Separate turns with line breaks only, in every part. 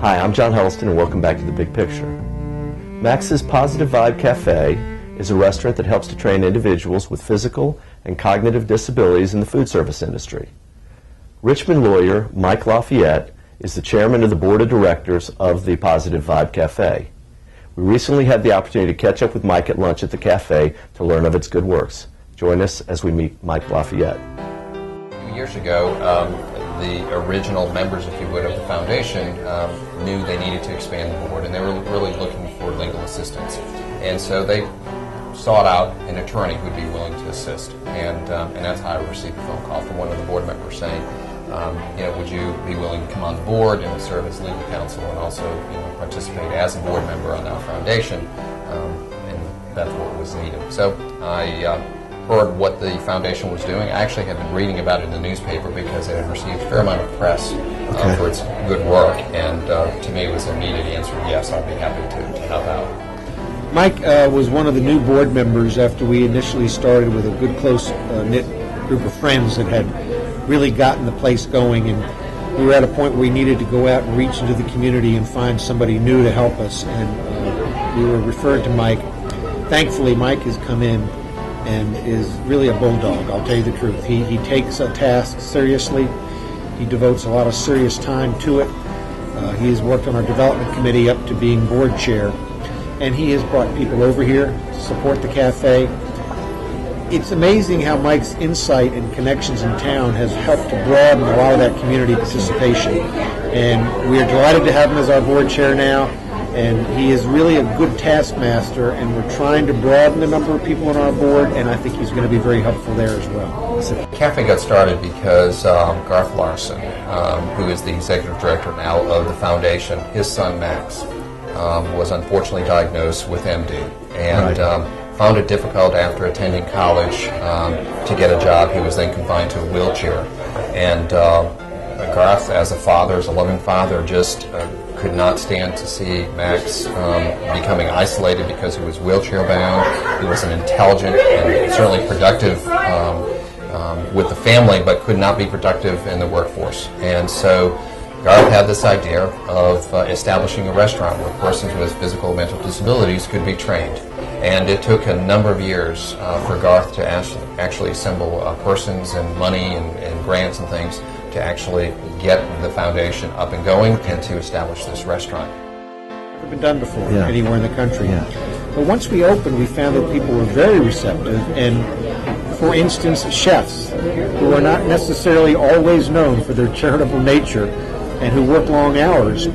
Hi, I'm Jon Huddleston, and welcome back to The Big Picture. Max's Positive Vibe Cafe is a restaurant that helps to train individuals with physical and cognitive disabilities in the food service industry. Richmond lawyer Mike Lafayette is the chairman of the board of directors of the Positive Vibe Cafe. We recently had the opportunity to catch up with Mike at lunch at the cafe to learn of its good works. Join us as we meet Mike Lafayette.
A few years ago, the original members, if you would, of the foundation knew they needed to expand the board, and they were really looking for legal assistance. And so they sought out an attorney who would be willing to assist. And that's how I received a phone call from one of the board members saying, would you be willing to come on board and serve as legal counsel and also participate as a board member on our foundation? And that's what was needed. So I heard what the foundation was doing. I actually had been reading about it in the newspaper because it had received a fair amount of press for its good work, and to me it was an immediate answer, yes, I'd be happy to help out.
Mike was one of the new board members after we initially started with a good, close-knit group of friends that had really gotten the place going, and we were at a point where we needed to go out and reach into the community and find somebody new to help us, and we were referred to Mike. Thankfully, Mike has come in and is really a bulldog, I'll tell you the truth. He takes a task seriously. He devotes a lot of serious time to it. He has worked on our development committee up to being board chair, and he has brought people over here to support the cafe. It's amazing how Mike's insight and connections in town has helped to broaden a lot of that community participation. And we are delighted to have him as our board chair now. And he is really a good taskmaster, and we're trying to broaden the number of people on our board, and I think he's going to be very helpful there as well.
So the cafe got started because Garth Larcen, who is the executive director now of the foundation, his son Max was unfortunately diagnosed with MD, and found it difficult after attending college to get a job. He was then confined to a wheelchair, and Garth, as a father, as a loving father, just could not stand to see Max becoming isolated because he was wheelchair bound. He was an intelligent and certainly productive with the family, but could not be productive in the workforce. And so Garth had this idea of establishing a restaurant where persons with physical and mental disabilities could be trained. And it took a number of years for Garth to actually assemble persons and money and grants and things to actually get the foundation up and going and to establish this restaurant.
Never been done before anywhere in the country. But once we opened, we found that people were very receptive, and for instance, chefs who are not necessarily always known for their charitable nature and who work long hours,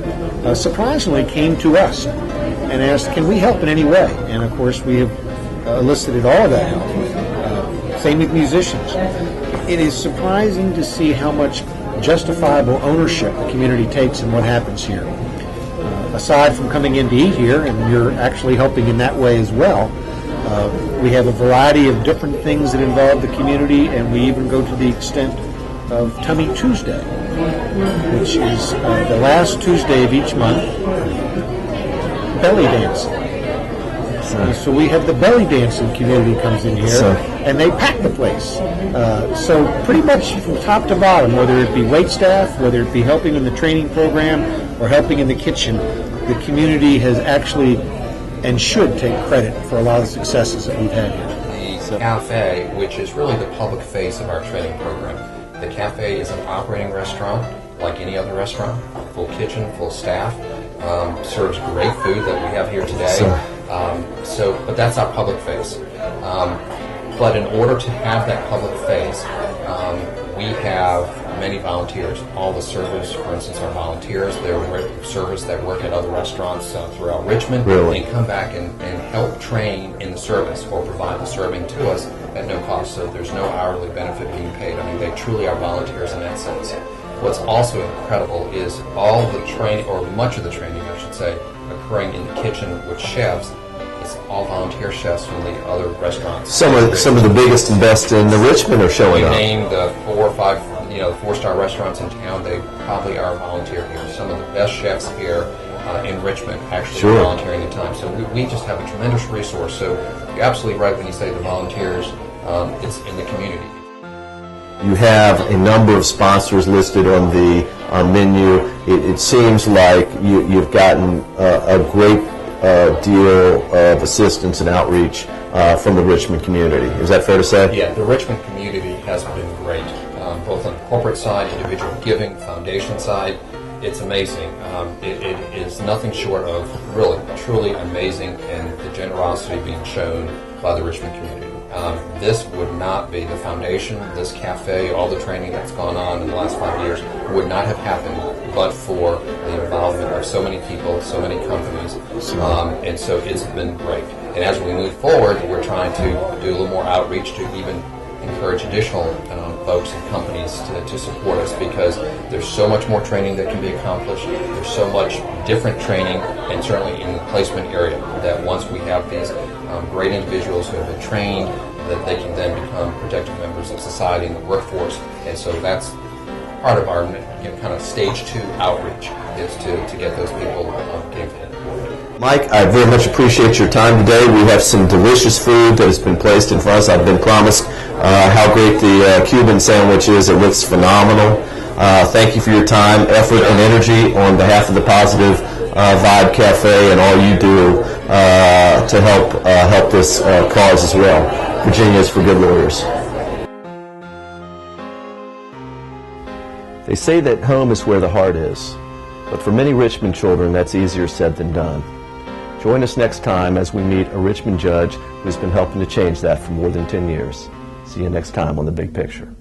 surprisingly came to us and asked, can we help in any way? And of course, we have elicited all of that help. Same with musicians. It is surprising to see how much justifiable ownership the community takes in what happens here. Aside from coming in to eat here, and you're actually helping in that way as well, we have a variety of different things that involve the community, and we even go to the extent of Tummy Tuesday, which is the last Tuesday of each month, belly dancing. So we have the belly dancing community comes in here, and they pack the place. So pretty much from top to bottom, whether it be waitstaff, whether it be helping in the training program, or helping in the kitchen, the community has actually and should take credit for a lot of the successes that we've had here.
The cafe, which is really the public face of our training program. The cafe is an operating restaurant like any other restaurant, full kitchen, full staff, serves great food that we have here today. But that's our public face. But in order to have that public face, we have many volunteers. All the servers, for instance, are volunteers. They're servers that work at other restaurants throughout Richmond.
Really?
And come back and help train in the service or provide the serving to us at no cost. So there's no hourly benefit being paid. I mean, they truly are volunteers in that sense. What's also incredible is all the training, or much of the training, I should say, occurring in the kitchen with chefs. It's all volunteer chefs from the other restaurants.
Some of the biggest and best in the Richmond are showing up.
You name the 4 or 5, the 4-star restaurants in town, they probably are volunteer here. Some of the best chefs here in Richmond actually are volunteering at time. So we just have a tremendous resource. So you're absolutely right when you say the volunteers, it's in the community.
You have a number of sponsors listed on the menu. it seems like you've gotten a great deal of assistance and outreach from the Richmond community. Is that fair to say?
Yeah, the Richmond community has been great, both on the corporate side, individual giving, foundation side. It's amazing. It is nothing short of really, truly amazing, and the generosity being shown by the Richmond community. This would not be the foundation, this cafe, all the training that's gone on in the last 5 years would not have happened but for the involvement of so many people, so many companies, and so it's been great. And as we move forward, we're trying to do a little more outreach to even encourage additional folks and companies to support us, because there's so much more training that can be accomplished. There's so much different training, and certainly in the placement area, that once we have these great individuals who have been trained, that they can then become productive members of society and the workforce. And so that's part of our kind of stage 2 outreach, is to get those people connected.
Mike, I very much appreciate your time today. We have some delicious food that has been placed in front of us. I've been promised how great the Cuban sandwich is. It looks phenomenal. Thank you for your time, effort, and energy on behalf of the Positive Vibe Cafe and all you do to help this cause as well. Virginia is for good lawyers. They say that home is where the heart is, but for many Richmond children, that's easier said than done. Join us next time as we meet a Richmond judge who's been helping to change that for more than 10 years. See you next time on The Big Picture.